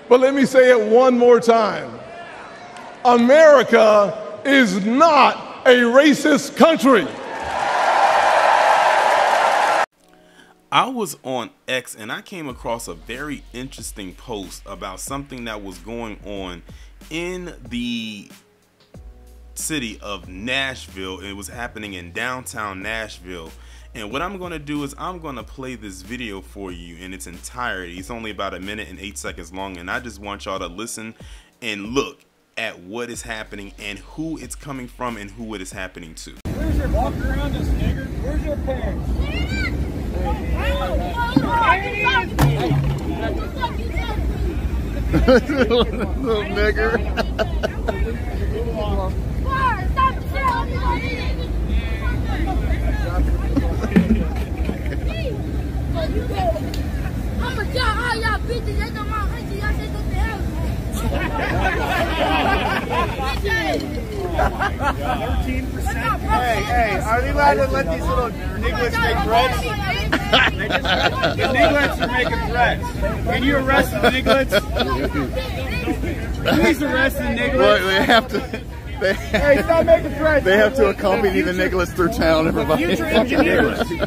But let me say it one more time. America is not a racist country. I was on X and I came across a very interesting post about something that was going on in the city of Nashville. It was happening in downtown Nashville. And what I'm going to do is I'm going to play this video for you in its entirety. It's only about 1 minute and 8 seconds long, and I just want y'all to listen and look at what is happening and who it's coming from and who it is happening to. Where's your walk around us, nigger? Where's your parents? Little nigger. Hey, are they allowed to let these little nigglets make threats? The nigglets are making threats. Can you arrest the nigglets? Please arrest the nigglets. Well, they have to. Hey, stop making threats. They have to accompany the nigglets through town. Everybody. Future engineers. Future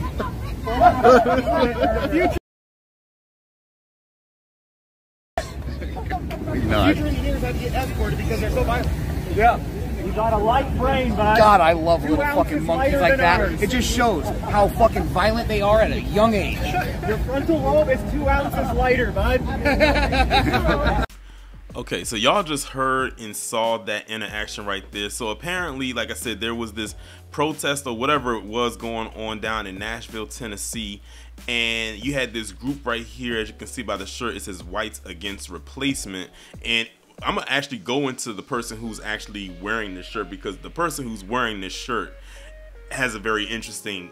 engineers have to get escorted because they're so violent. Yeah. You got a light brain, bud. God, I love little fucking monkeys like that. Ours. It just shows how fucking violent they are at a young age. Your frontal lobe is 2 ounces lighter, bud. Okay, so y'all just heard and saw that interaction right there. So apparently, like I said, there was this protest or whatever it was going on down in Nashville, Tennessee. And you had this group right here, as you can see by the shirt, it says Whites Against Replacement. And I'm gonna actually go into the person who's actually wearing this shirt, because the person who's wearing this shirt has a very interesting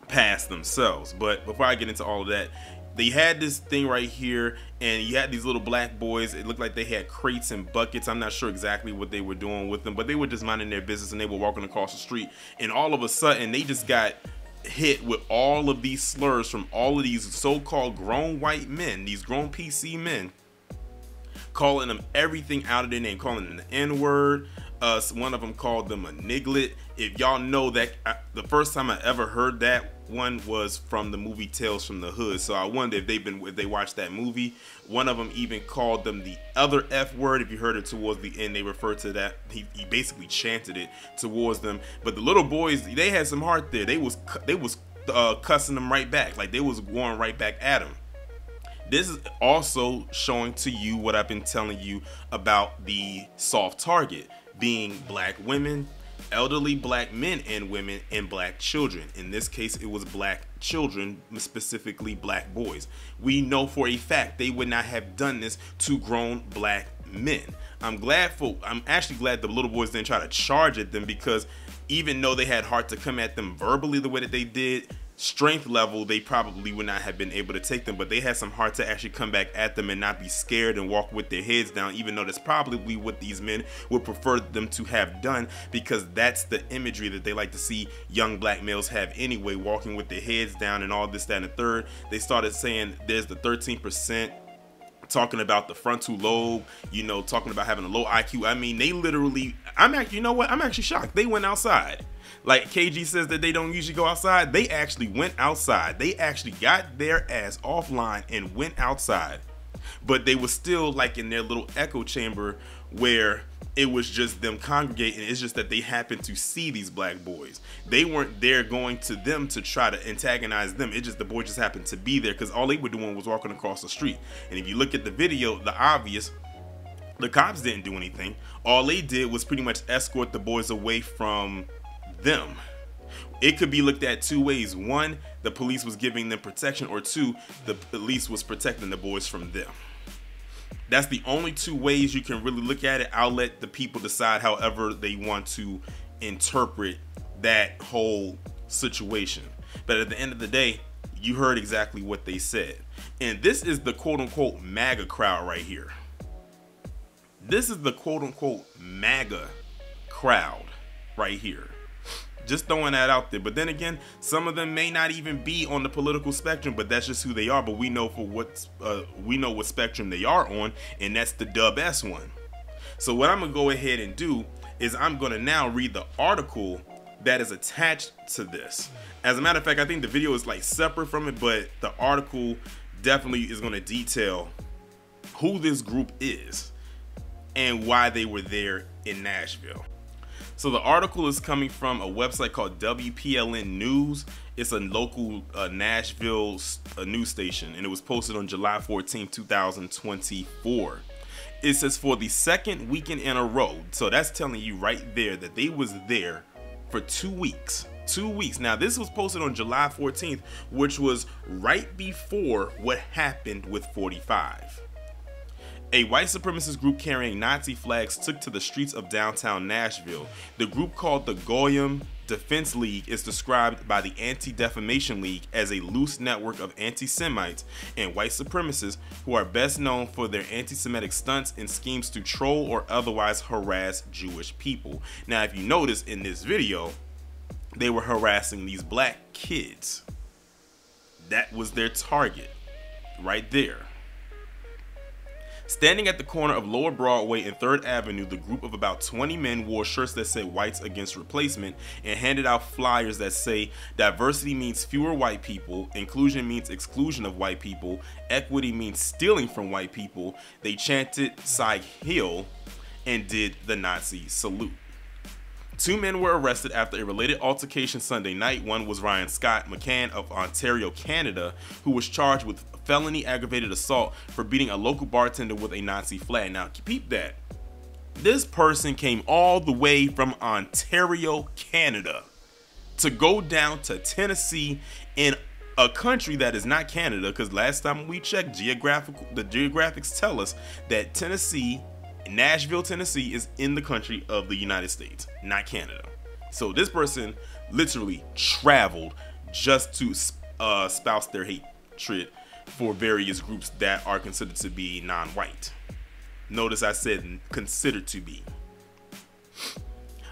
past themselves. But before I get into all of that, they had this thing right here, and you had these little black boys. It looked like they had crates and buckets. I'm not sure exactly what they were doing with them, but they were just minding their business, and they were walking across the street, and all of a sudden they just got hit with all of these slurs from all of these so-called grown white men, these grown PC men, calling them everything out of their name, calling them the N-word. One of them called them a niglet. If y'all know that, the first time I ever heard that one was from the movie Tales from the Hood. So I wonder if they watched that movie. One of them even called them the other F word. If you heard it towards the end, they referred to that. He basically chanted it towards them. But the little boys, they had some heart there. They was cussing them right back. Like, they was going right back at them. This is also showing to you what I've been telling you about the soft target being black women, elderly black men and women, and black children. In this case, it was black children, specifically black boys. We know for a fact they would not have done this to grown black men. I'm actually glad the little boys didn't try to charge at them, because even though they had heart to come at them verbally the way that they did, strength level, they probably would not have been able to take them. But they had some heart to actually come back at them and not be scared and walk with their heads down, even though that's probably what these men would prefer them to have done, because that's the imagery that they like to see young black males have anyway, walking with their heads down and all this, that, and the third. They started saying there's the 13%, talking about the frontal lobe, you know, talking about having a low IQ. I mean, they literally, you know what, I'm actually shocked. They went outside. Like KG says that they don't usually go outside. They actually went outside. They actually got their ass offline and went outside. But they were still like in their little echo chamber where it was just them congregating. It's just that they happened to see these black boys. They weren't there going to them to try to antagonize them. It just, the boy just happened to be there because all they were doing was walking across the street. And if you look at the video, the obvious, the cops didn't do anything. All they did was pretty much escort the boys away from them. It could be looked at two ways. One, the police was giving them protection, or two, the police was protecting the boys from them. That's the only two ways you can really look at it. I'll let the people decide however they want to interpret that whole situation. But at the end of the day, you heard exactly what they said. And this is the quote-unquote MAGA crowd right here. This is the quote-unquote MAGA crowd right here. Just throwing that out there. But then again, some of them may not even be on the political spectrum, but that's just who they are. But we know what spectrum they are on, and that's the Dub S one. So what I'm gonna go ahead and do is I'm gonna now read the article that is attached to this. As a matter of fact, I think the video is like separate from it, but the article definitely is gonna detail who this group is and why they were there in Nashville. So the article is coming from a website called WPLN News. It's a local Nashville news station, and it was posted on July 14, 2024. It says, for the second weekend in a row, so that's telling you right there that they was there for 2 weeks. 2 weeks. Now this was posted on July 14th, which was right before what happened with 45. A white supremacist group carrying Nazi flags took to the streets of downtown Nashville. The group, called the Goyim Defense League, is described by the Anti-Defamation League as a loose network of anti-Semites and white supremacists who are best known for their anti-Semitic stunts and schemes to troll or otherwise harass Jewish people. Now, if you notice in this video, they were harassing these black kids. That was their target right there. Standing at the corner of Lower Broadway and 3rd Avenue, the group of about 20 men wore shirts that said "Whites Against Replacement" and handed out flyers that say diversity means fewer white people, inclusion means exclusion of white people, equity means stealing from white people. They chanted "Sieg Heil" and did the Nazi salute. 2 men were arrested after a related altercation Sunday night. One was Ryan Scott McCann of Ontario, Canada, who was charged with felony aggravated assault for beating a local bartender with a Nazi flag. Now, peep that. This person came all the way from Ontario, Canada, to go down to Tennessee, in a country that is not Canada, because last time we checked, the geographics tell us that Nashville, Tennessee is in the country of the United States, not Canada. So this person literally traveled just to espouse their hatred for various groups that are considered to be non-white. Notice I said considered to be.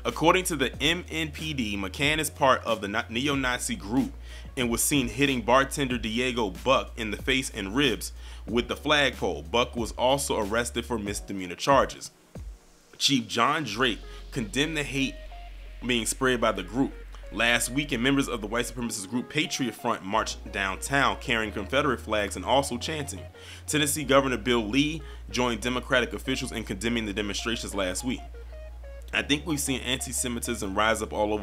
According to the MNPD, McCann is part of the neo-Nazi group and was seen hitting bartender Diego Buck in the face and ribs with the flagpole. Buck was also arrested for misdemeanor charges. Chief John Drake condemned the hate being spread by the group. Last weekend, members of the white supremacist group Patriot Front marched downtown carrying Confederate flags and also chanting. Tennessee Governor Bill Lee joined Democratic officials in condemning the demonstrations last week. I think we've seen anti-Semitism rise up all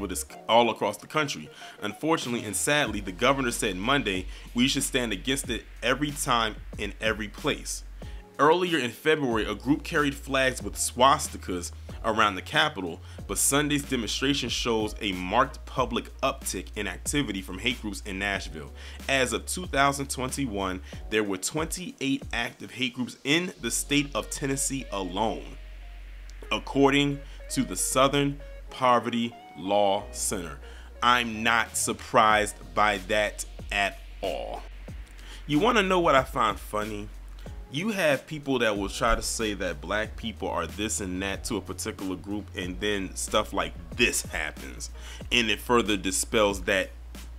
across the country. Unfortunately and sadly, the governor said Monday we should stand against it every time in every place. Earlier in February, a group carried flags with swastikas around the Capitol, but Sunday's demonstration shows a marked public uptick in activity from hate groups in Nashville. As of 2021, there were 28 active hate groups in the state of Tennessee alone, according to the Southern Poverty Law Center. I'm not surprised by that at all. You want to know what I find funny? You have people that will try to say that black people are this and that to a particular group, and then stuff like this happens, and it further dispels that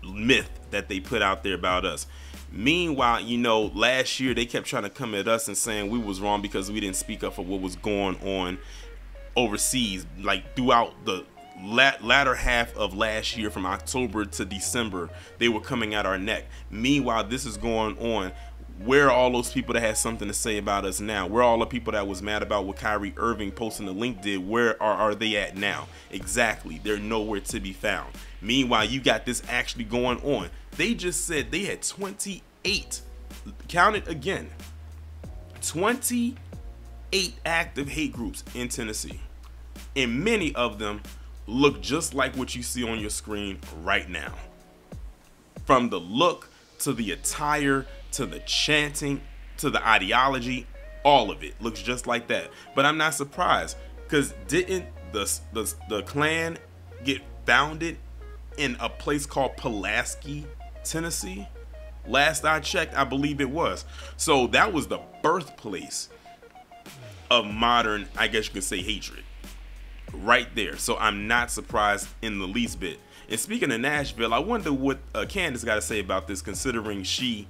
myth that they put out there about us. Meanwhile, you know, last year they kept trying to come at us and saying we was wrong because we didn't speak up for what was going on overseas, like throughout the latter half of last year, from October to December, they were coming at our neck. Meanwhile, this is going on. Where are all those people that had something to say about us now? Where are all the people that was mad about what Kyrie Irving posting the link did? Where are they at now? Exactly, they're nowhere to be found. Meanwhile, you got this actually going on. They just said they had 28, count it again, 28 active hate groups in Tennessee, and many of them look just like what you see on your screen right now. From the look to the attire to the chanting to the ideology, all of it looks just like that. But I'm not surprised, because didn't the Klan get founded in a place called Pulaski, Tennessee? Last I checked, I believe it was. So that was the birthplace of modern, I guess you could say, hatred right there. So I'm not surprised in the least bit. And speaking of Nashville, I wonder what Candace got to say about this, considering she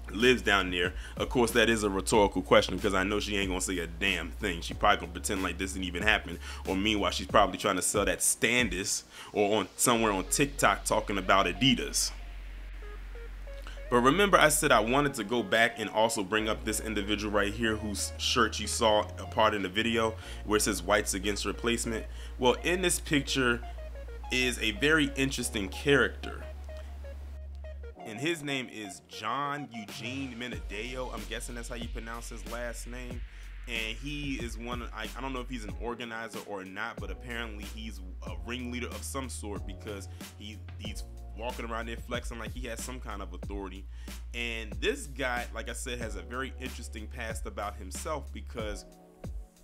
lives down there. Of course, that is a rhetorical question, because I know she ain't gonna say a damn thing. She probably gonna pretend like this didn't even happen, or meanwhile she's probably trying to sell that Standis, or on somewhere on TikTok talking about Adidas. But remember, I said I wanted to go back and also bring up this individual right here whose shirt you saw a part in the video where it says whites against replacement. Well, in this picture is a very interesting character, and his name is John Eugene Menadeo. I'm guessing that's how you pronounce his last name. And he is I don't know if he's an organizer or not, but apparently he's a ringleader of some sort, because he's walking around there flexing like he has some kind of authority. And this guy, like I said, has a very interesting past about himself, because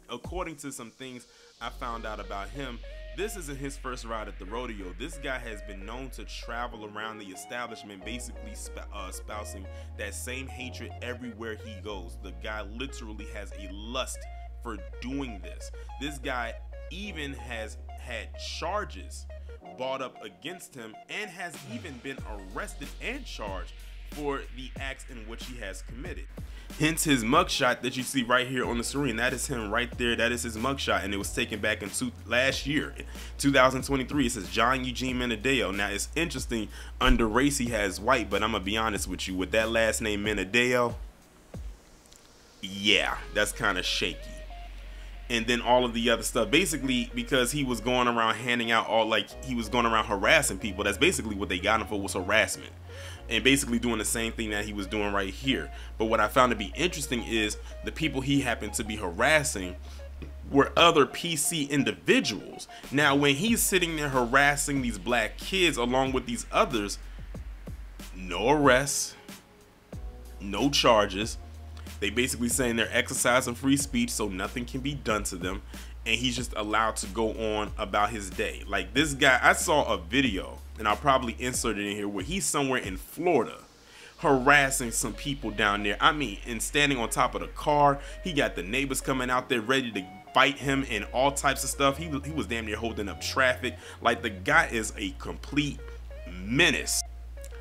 according to some things I found out about him, this isn't his first ride at the rodeo. This guy has been known to travel around the establishment, basically espousing that same hatred everywhere he goes. The guy literally has a lust for doing this. This guy even has had charges brought up against him, and has even been arrested and charged for the acts in which he has committed. Hence his mugshot that you see right here on the screen. That is him right there. That is his mugshot, and it was taken back in last year, 2023. It says John Eugene Menadeo. Now it's interesting, under race he has white, but I'm gonna be honest with you, with that last name Menadeo, yeah, that's kind of shaky. And then all of the other stuff, basically because he was going around handing out he was going around harassing people. That's basically what they got him for, was harassment, and basically doing the same thing that he was doing right here. But what I found to be interesting is the people he happened to be harassing were other PC individuals. Now when he's sitting there harassing these black kids along with these others, no arrests, no charges. They basically saying they're exercising free speech, so nothing can be done to them, and he's just allowed to go on about his day. Like this guy, I saw a video, and I'll probably insert it in here, where he's somewhere in Florida harassing some people down there. I mean, and standing on top of the car. He got the neighbors coming out there ready to fight him and all types of stuff. He was damn near holding up traffic. Like, the guy is a complete menace.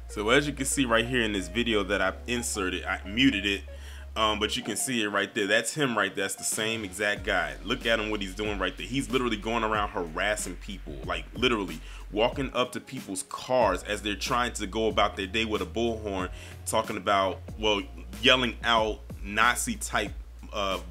So as you can see right here in this video that I inserted, I muted it, but you can see it right there. That's him right there. That's the same exact guy. Look at him, what he's doing right there. He's literally going around harassing people, like literally walking up to people's cars as they're trying to go about their day with a bullhorn, talking about, well, yelling out Nazi type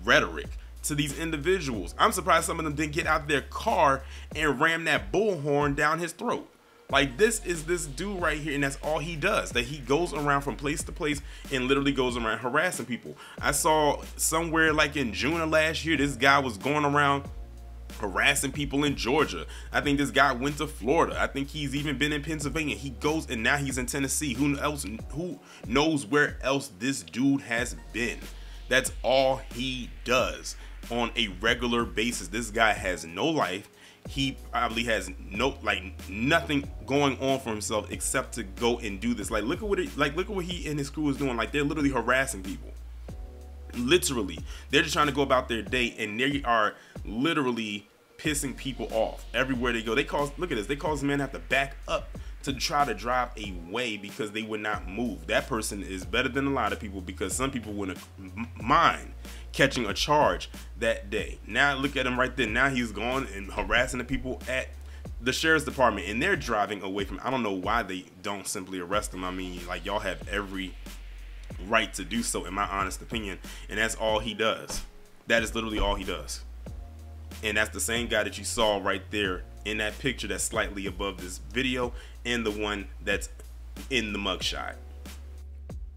rhetoric to these individuals. I'm surprised some of them didn't get out their car and ram that bullhorn down his throat. Like, this is this dude right here, and that's all he does. That he goes around from place to place and literally goes around harassing people. I saw somewhere like in June of last year, this guy was going around harassing people in Georgia. I think this guy went to Florida. I think he's even been in Pennsylvania. He goes, and now he's in Tennessee. Who knows where else this dude has been? That's all he does on a regular basis. This guy has no life. He probably has nothing going on for himself except to go and do this. Look at what he and his crew is doing. Like, they're literally harassing people. Literally, they're just trying to go about their day, and they are literally pissing people off everywhere they go. Look at this. They cause men have to back up to try to drive away because they would not move. That person is better than a lot of people, because some people wouldn't mind catching a charge that day. Now look at him right there. Now he's gone and harassing the people at the sheriff's department, and they're driving away from. I don't know why they don't simply arrest him. I mean, like, y'all have every right to do so, in my honest opinion. And that's all he does. That is literally all he does. And that's the same guy that you saw right there in that picture that's slightly above this video, and the one that's in the mugshot.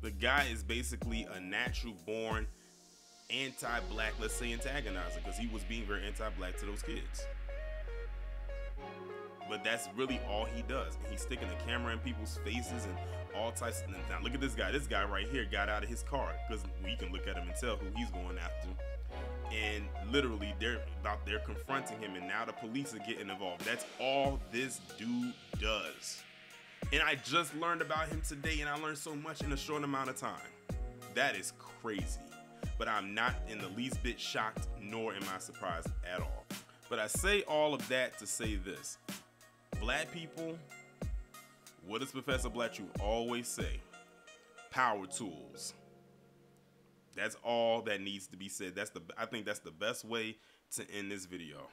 The guy is basically a natural born anti-black, let's say, antagonizer, because he was being very anti-black to those kids. But that's really all he does. And he's sticking a camera in people's faces and all types of things. Now look at this guy. This guy right here got out of his car, because we can look at him and tell who he's going after. And literally they're confronting him, and now the police are getting involved. That's all this dude does. And I just learned about him today, and I learned so much in a short amount of time. That is crazy. But I'm not in the least bit shocked, nor am I surprised at all. But I say all of that to say this. Black people, What does Professor Black Truth always say? Power tools. That's all that needs to be said. I think that's the best way to end this video.